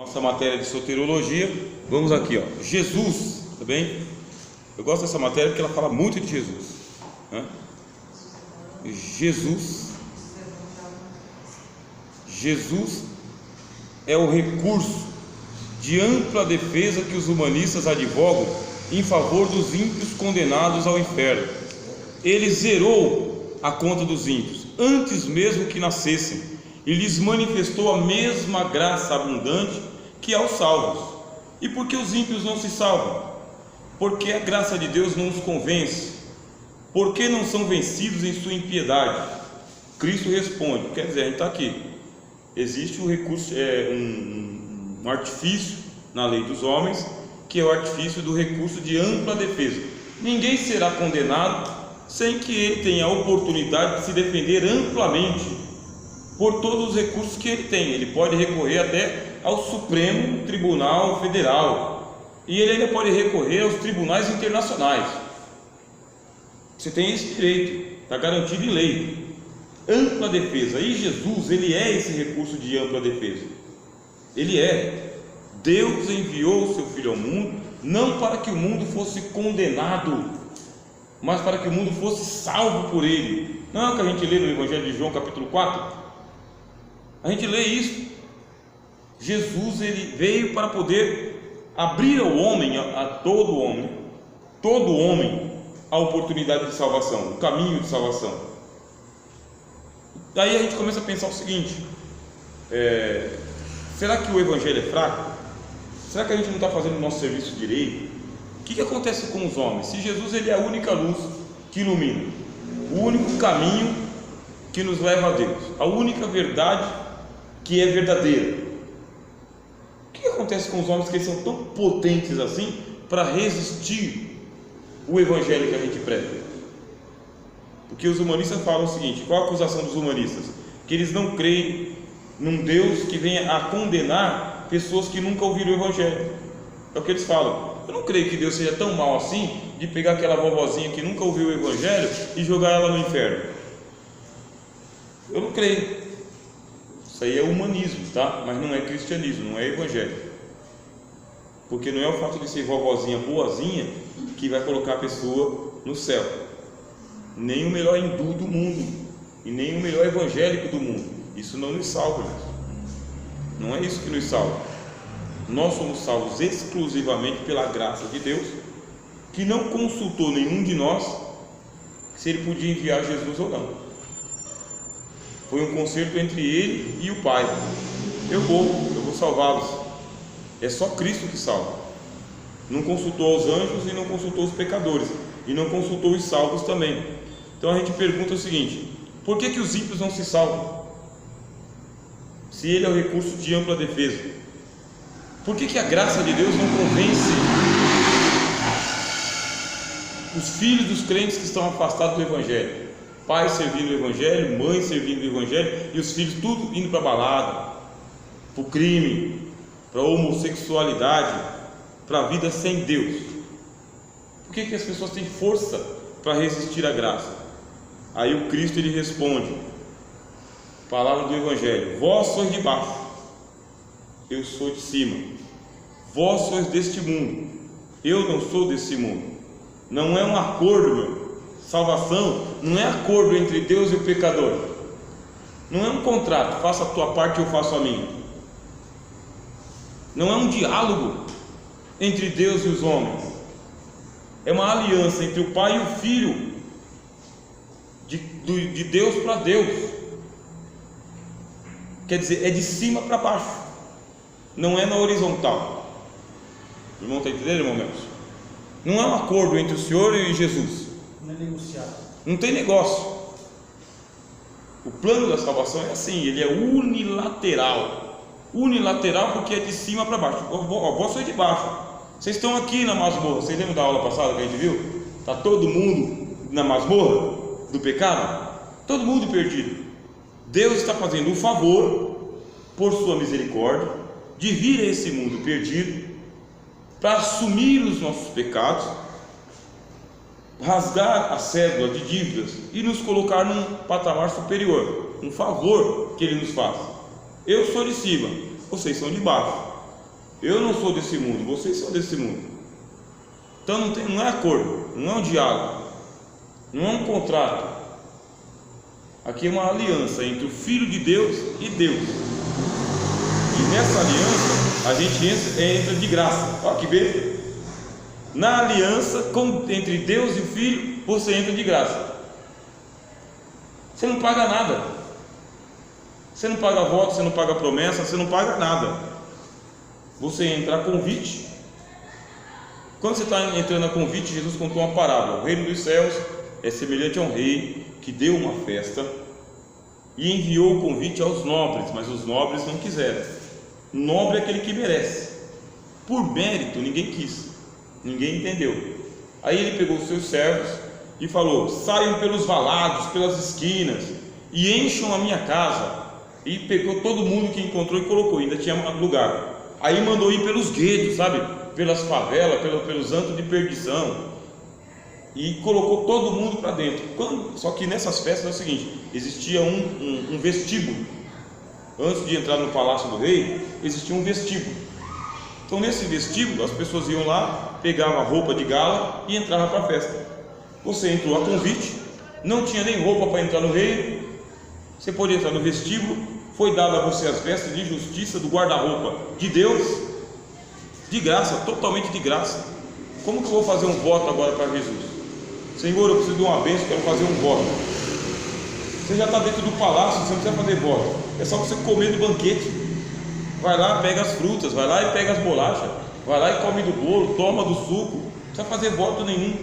Nossa matéria de soteriologia, vamos aqui, ó. Jesus, tá bem? Eu gosto dessa matéria porque ela fala muito de Jesus, né? Jesus é o recurso de ampla defesa que os humanistas advogam em favor dos ímpios condenados ao inferno. Ele zerou a conta dos ímpios antes mesmo que nascessem e lhes manifestou a mesma graça abundante que aos salvos. E por que os ímpios não se salvam? Porque a graça de Deus não os convence. Por que não são vencidos em sua impiedade? Cristo responde, quer dizer, a gente está aqui. Existe um recurso, um artifício na lei dos homens, que é o artifício do recurso de ampla defesa. Ninguém será condenado sem que ele tenha a oportunidade de se defender amplamente por todos os recursos que ele tem. Ele pode recorrer até ao Supremo Tribunal Federal, e ele ainda pode recorrer aos tribunais internacionais. Você tem esse direito, está garantido em lei. Ampla defesa, e Jesus, ele é esse recurso de ampla defesa. Ele é. Deus enviou o seu Filho ao mundo, não para que o mundo fosse condenado, mas para que o mundo fosse salvo por ele. Não é o que a gente lê no Evangelho de João capítulo 4? A gente lê isso. Jesus, ele veio para poder abrir ao homem, a todo homem, a oportunidade de salvação, o caminho de salvação. Daí a gente começa a pensar o seguinte: será que o Evangelho é fraco? Será que a gente não está fazendo o nosso serviço direito? O que acontece com os homens? Se Jesus, ele é a única luz que ilumina, o único caminho que nos leva a Deus, a única verdade que é verdadeira, o que acontece com os homens que eles são tão potentes assim para resistir o Evangelho que a gente prega? Porque os humanistas falam o seguinte: qual a acusação dos humanistas? Que eles não creem num Deus que venha a condenar pessoas que nunca ouviram o Evangelho. É o que eles falam. Eu não creio que Deus seja tão mau assim, de pegar aquela vovozinha que nunca ouviu o Evangelho e jogar ela no inferno. Eu não creio. Isso aí é humanismo, tá? Mas não é cristianismo, não é Evangelho. Porque não é o fato de ser vovozinha boazinha que vai colocar a pessoa no céu. Nem o melhor hindu do mundo e nem o melhor evangélico do mundo. Isso não nos salva, irmãos. Não é isso que nos salva. Nós somos salvos exclusivamente pela graça de Deus, que não consultou nenhum de nós se ele podia enviar Jesus ou não. Foi um concerto entre ele e o Pai. Eu vou salvá-los. É só Cristo que salva. Não consultou os anjos e não consultou os pecadores, e não consultou os salvos também. Então a gente pergunta o seguinte: por que os ímpios não se salvam? Se ele é o recurso de ampla defesa, por que a graça de Deus não convence os filhos dos crentes que estão afastados do Evangelho? Pai servindo o Evangelho, mãe servindo o Evangelho, e os filhos tudo indo para a balada, para o crime, para a homossexualidade, para a vida sem Deus. Por que as pessoas têm força para resistir à graça? Aí o Cristo, ele responde, palavra do Evangelho: vós sois de baixo, eu sou de cima. Vós sois deste mundo, eu não sou desse mundo. Não é um acordo, meu. Salvação não é acordo entre Deus e o pecador. Não é um contrato, faça a tua parte e eu faço a minha. Não é um diálogo entre Deus e os homens. É uma aliança entre o Pai e o Filho, de Deus para Deus. Quer dizer, é de cima para baixo, não é na horizontal. O irmão está entendendo, irmão Melson? Não é um acordo entre o Senhor e Jesus. Não é negociado. Não tem negócio. O plano da salvação é assim, ele é unilateral. Unilateral porque é de cima para baixo. Vós sois de baixo. Vocês estão aqui na masmorra. Vocês lembram da aula passada que a gente viu? Está todo mundo na masmorra do pecado? Todo mundo perdido. Deus está fazendo um favor, por sua misericórdia, de vir a esse mundo perdido, para assumir os nossos pecados, rasgar a cédula de dívidas e nos colocar num patamar superior. Um favor que Ele nos faz. Eu sou de cima, vocês são de baixo. Eu não sou desse mundo, vocês são desse mundo. Então não é acordo, não é um diálogo, não é um contrato. Aqui é uma aliança entre o Filho de Deus e Deus. E nessa aliança a gente entra de graça. Olha que bem. Na aliança entre Deus e o Filho, você entra de graça. Você não paga nada. Você não paga voto, você não paga promessa, você não paga nada. Você entra a convite. Quando você está entrando a convite, Jesus contou uma parábola. O reino dos céus é semelhante a um rei que deu uma festa e enviou o convite aos nobres, mas os nobres não quiseram. Nobre é aquele que merece. Por mérito ninguém quis, ninguém entendeu. Aí ele pegou os seus servos e falou: saiam pelos valados, pelas esquinas e encham a minha casa. E pegou todo mundo que encontrou e colocou, ainda tinha lugar. Aí mandou ir pelos guetos, sabe, pelas favelas, pelos antros de perdição, e colocou todo mundo para dentro. Só que nessas festas é o seguinte: existia um vestíbulo. Antes de entrar no palácio do rei, existia um vestíbulo. Então nesse vestíbulo as pessoas iam lá, pegavam a roupa de gala e entravam para a festa. Você entrou a convite, não tinha nem roupa para entrar no reino, você podia entrar no vestíbulo. Foi dado a você as vestes de justiça do guarda-roupa de Deus, de graça, totalmente de graça. Como que eu vou fazer um voto agora para Jesus? Senhor, eu preciso de uma bênção, quero fazer um voto. Você já está dentro do palácio, você não precisa fazer voto, é só você comer do banquete. Vai lá, pega as frutas, vai lá e pega as bolachas, vai lá e come do bolo, toma do suco. Não precisa fazer voto nenhum.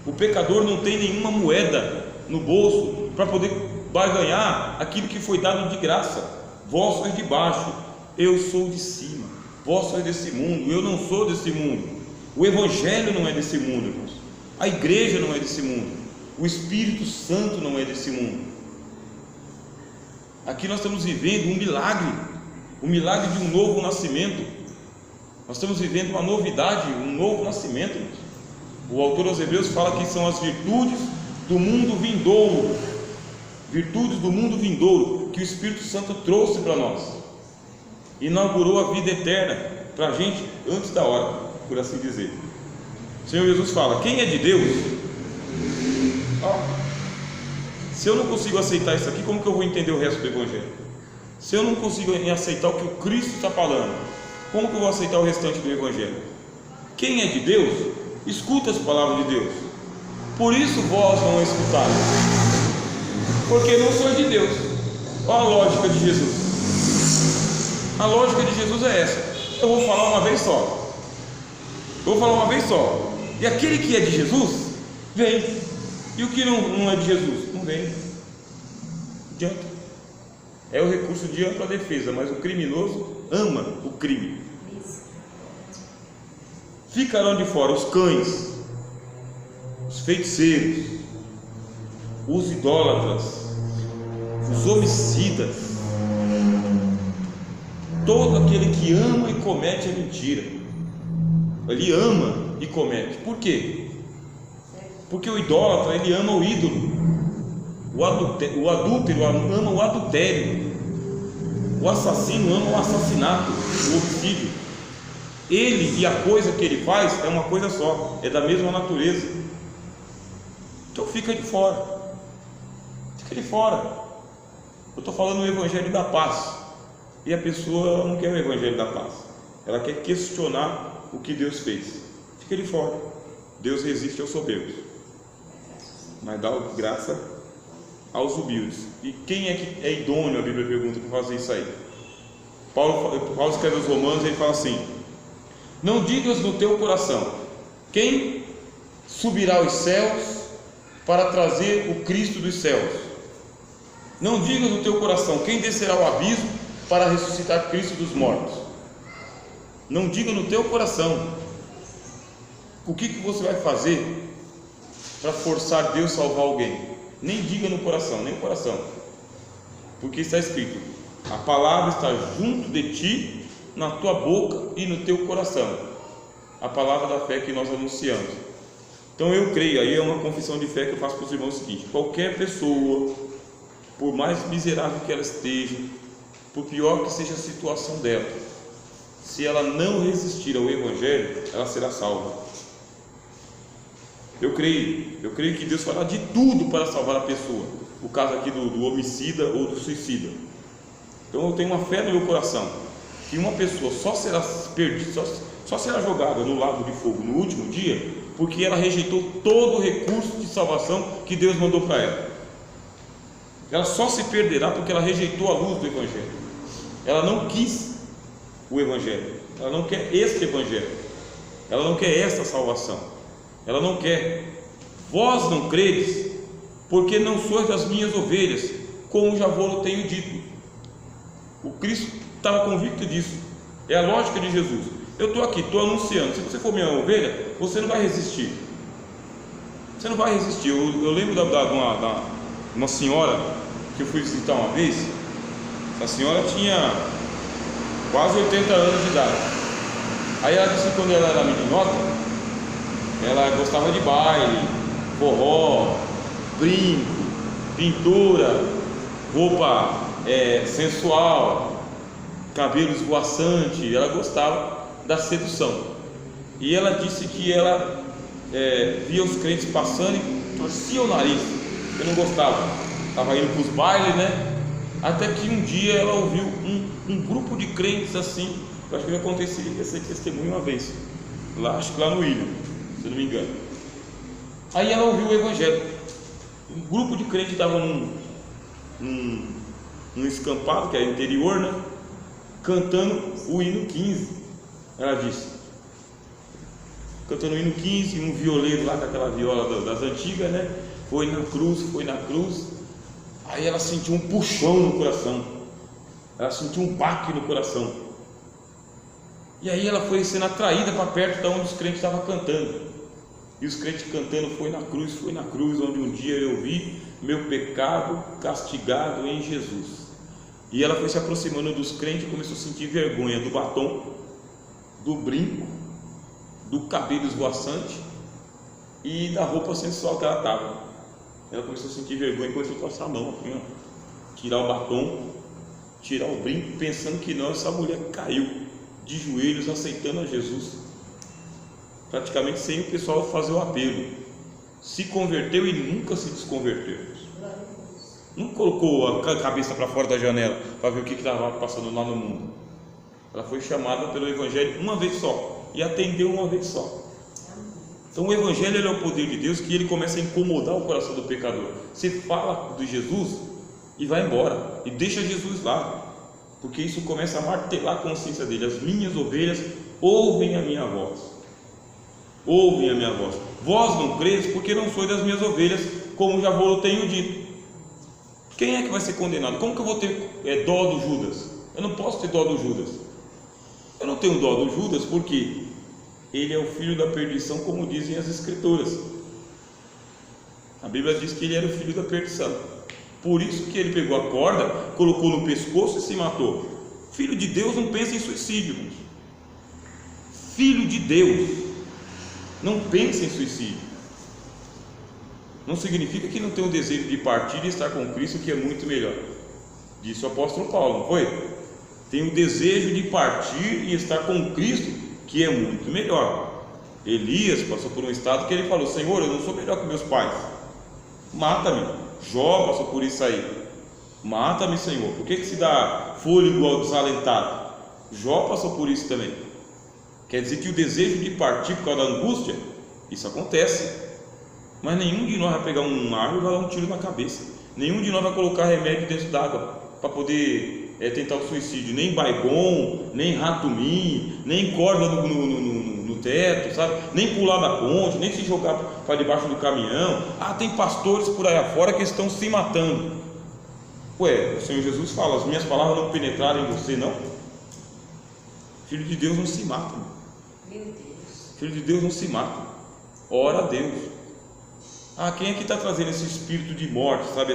O pecador não tem nenhuma moeda no bolso para poder barganhar aquilo que foi dado de graça. Vós sois de baixo, eu sou de cima. Vós sois desse mundo, eu não sou desse mundo. O Evangelho não é desse mundo, irmãos. A igreja não é desse mundo. O Espírito Santo não é desse mundo. Aqui nós estamos vivendo um milagre, o milagre de um novo nascimento. Nós estamos vivendo uma novidade, um novo nascimento. O autor aos Hebreus fala que são as virtudes do mundo vindouro. Virtudes do mundo vindouro que o Espírito Santo trouxe para nós, inaugurou a vida eterna para a gente antes da hora, por assim dizer. O Senhor Jesus fala: quem é de Deus? Se eu não consigo aceitar isso aqui, como que eu vou entender o resto do Evangelho? Se eu não consigo aceitar o que o Cristo está falando, como que eu vou aceitar o restante do Evangelho? Quem é de Deus, escuta as palavras de Deus. Por isso vós não escutais, porque não sois de Deus. Olha a lógica de Jesus. A lógica de Jesus é essa: eu vou falar uma vez só. Eu vou falar uma vez só. E aquele que é de Jesus, vem. E o que não é de Jesus, não vem. Adianta. É o recurso de ampla defesa, mas o criminoso ama o crime. Ficarão de fora os cães, os feiticeiros, os idólatras, os homicidas, todo aquele que ama e comete a mentira. Ele ama e comete. Por quê? Porque o idólatra, ele ama o ídolo. O adúltero ama o adultério. O assassino ama o assassinato, o homicídio. Ele e a coisa que ele faz é uma coisa só, é da mesma natureza. Então fica de fora. Fica de fora. Eu estou falando o Evangelho da paz. E a pessoa não quer o Evangelho da paz. Ela quer questionar o que Deus fez. Fica de fora. Deus resiste aos soberbos, mas dá graça aos humildes. E quem é que é idôneo, a Bíblia pergunta, para fazer isso aí? Paulo escreve aos Romanos, ele fala assim: não digas no teu coração, quem subirá aos céus para trazer o Cristo dos céus? Não digas no teu coração, quem descerá ao abismo para ressuscitar Cristo dos mortos? Não diga no teu coração. O que você vai fazer para forçar Deus a salvar alguém? Nem diga no coração, nem no coração, porque está escrito: a palavra está junto de ti, na tua boca e no teu coração. A palavra da fé que nós anunciamos. Então eu creio, aí é uma confissão de fé que eu faço para os irmãos: o seguinte: qualquer pessoa, por mais miserável que ela esteja, por pior que seja a situação dela, se ela não resistir ao Evangelho, ela será salva. Eu creio que Deus fará de tudo para salvar a pessoa. O caso aqui do homicida ou do suicida. Então eu tenho uma fé no meu coração que uma pessoa só será perdida, só será jogada no lago de fogo no último dia, porque ela rejeitou todo o recurso de salvação que Deus mandou para ela. Ela só se perderá porque ela rejeitou a luz do Evangelho. Ela não quis o Evangelho, ela não quer este Evangelho, ela não quer esta salvação, ela não quer. Vós não credes, porque não sois das minhas ovelhas, como já vos tenho dito. O Cristo estava convicto disso. É a lógica de Jesus. Eu estou aqui, estou anunciando. Se você for minha ovelha, você não vai resistir. Você não vai resistir. Eu lembro de uma senhora que eu fui visitar uma vez. Essa senhora tinha quase 80 anos de idade. Aí ela disse que quando ela era meninota, ela gostava de baile, forró, brinco, pintura, roupa sensual, cabelo esvoaçante. Ela gostava da sedução. E ela disse que ela via os crentes passando e torcia o nariz. Eu não gostava. Estava indo para os bailes, né? Até que um dia ela ouviu um grupo de crentes assim. Eu acho que eu já contei esse testemunho uma vez, acho que lá no Ilho, se eu não me engano. Aí ela ouviu o Evangelho. Um grupo de crentes estava num escampado, que é interior, né? Cantando o hino 15. Ela disse, cantando o hino 15, um violeiro lá com aquela viola das antigas, né? Foi na cruz. Aí ela sentiu um puxão no coração, ela sentiu um baque no coração. E aí ela foi sendo atraída para perto de onde os crentes estavam cantando. E os crentes cantando, foi na cruz, onde um dia eu vi meu pecado castigado em Jesus. E ela foi se aproximando dos crentes e começou a sentir vergonha do batom, do brinco, do cabelo esvoaçante e da roupa sensual que ela estava. Ela começou a sentir vergonha e começou a passar a mão assim, ó, tirar o batom, tirar o brinco, pensando que não, essa mulher caiu de joelhos aceitando a Jesus, praticamente sem o pessoal fazer o apelo. Se converteu e nunca se desconverteu. Não colocou a cabeça para fora da janela para ver o que estava passando lá no mundo. Ela foi chamada pelo Evangelho uma vez só e atendeu uma vez só. Então o Evangelho é o poder de Deus, que ele começa a incomodar o coração do pecador. Você fala de Jesus e vai embora, e deixa Jesus lá, porque isso começa a martelar a consciência dele. As minhas ovelhas ouvem a minha voz. Ouvem a minha voz. Vós não credes, porque não sois das minhas ovelhas, como já vos tenho dito. Quem é que vai ser condenado? Como que eu vou ter dó do Judas? Eu não posso ter dó do Judas. Eu não tenho dó do Judas porque ele é o filho da perdição, como dizem as Escrituras. A Bíblia diz que ele era o filho da perdição. Por isso que ele pegou a corda, colocou no pescoço e se matou. Filho de Deus não pensa em suicídio, irmãos. Filho de Deus não pensa em suicídio. Não significa que não tem o desejo de partir e estar com Cristo, que é muito melhor. Disse o apóstolo Paulo, não foi? Tem o desejo de partir e estar com Cristo, que é muito melhor. Elias passou por um estado que ele falou: Senhor, eu não sou melhor que meus pais, mata-me. Jó passou por isso aí: mata-me, Senhor. Por que se dá fôlego ao desalentado? Jó passou por isso também. Quer dizer que o desejo de partir por causa da angústia, isso acontece. Mas nenhum de nós vai pegar uma árvore e vai dar um tiro na cabeça. Nenhum de nós vai colocar remédio dentro d'água para poder tentar o suicídio. Nem Baygon, nem ratumim, nem corda no teto, sabe? Nem pular da ponte, nem se jogar para debaixo do caminhão. Tem pastores por aí afora que estão se matando. Ué, o Senhor Jesus fala: as minhas palavras não penetraram em você, não? Filho de Deus não se mata. Meu Deus. Filho de Deus não se mata. Ora a Deus. Quem é que está trazendo esse espírito de morte, sabe?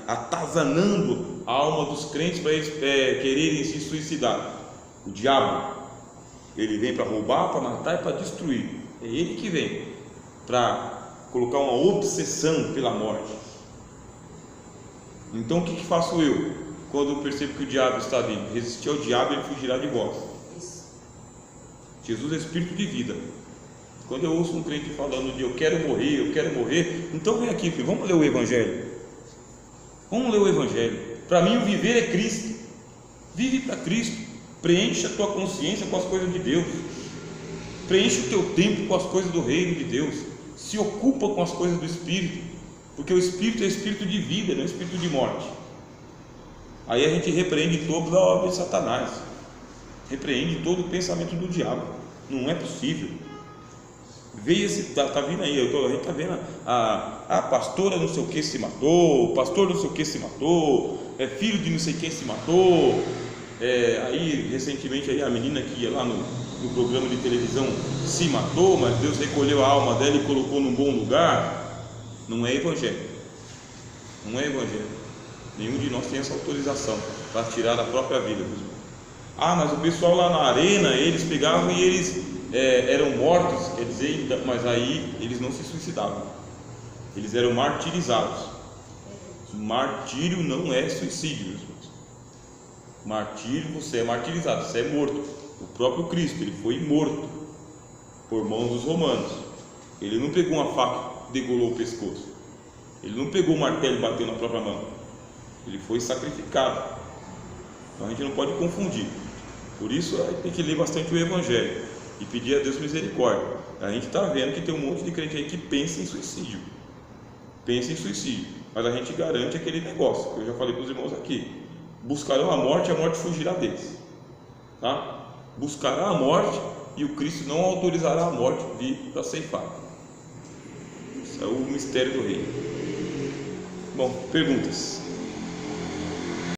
Atazanando a alma dos crentes para eles quererem se suicidar. O diabo. Ele vem para roubar, para matar e para destruir. É ele que vem para colocar uma obsessão pela morte. Então o que faço eu quando eu percebo que o diabo está vindo? Resistir ao diabo, ele fugirá de vós. Jesus é espírito de vida. Quando eu ouço um crente falando de eu quero morrer, então vem aqui, filho, vamos ler o Evangelho. Vamos ler o Evangelho. Para mim o viver é Cristo. Vive para Cristo. Preencha a tua consciência com as coisas de Deus. Preencha o teu tempo com as coisas do reino de Deus. Se ocupa com as coisas do Espírito, porque o Espírito é espírito de vida, não é espírito de morte. Aí a gente repreende toda a obra de Satanás, repreende todo o pensamento do diabo. Não é possível. Veio esse, tá vindo aí, a gente está vendo a pastora não sei o que se matou, o pastor não sei o que se matou, filho de não sei quem se matou. Aí recentemente aí a menina que ia lá no programa de televisão se matou, mas Deus recolheu a alma dela e colocou num bom lugar. Não é evangelho. Não é evangelho. Nenhum de nós tem essa autorização para tirar da própria vida. Mas o pessoal lá na arena, eles pegavam e eles eram mortos, quer dizer, mas aí eles não se suicidavam, eles eram martirizados. Martírio não é suicídio, meus irmãos. Martírio, você é martirizado, você é morto. O próprio Cristo, ele foi morto por mãos dos romanos. Ele não pegou uma faca e degolou o pescoço, ele não pegou o martelo e bateu na própria mão, ele foi sacrificado. Então a gente não pode confundir. Por isso a gente tem que ler bastante o Evangelho e pedir a Deus misericórdia. A gente está vendo que tem um monte de crente aí que pensa em suicídio, mas a gente garante aquele negócio que eu já falei para os irmãos aqui: buscarão a morte fugirá deles, tá? Buscará a morte e o Cristo não autorizará a morte vir para ceifar. Isso é o mistério do reino. Bom, perguntas?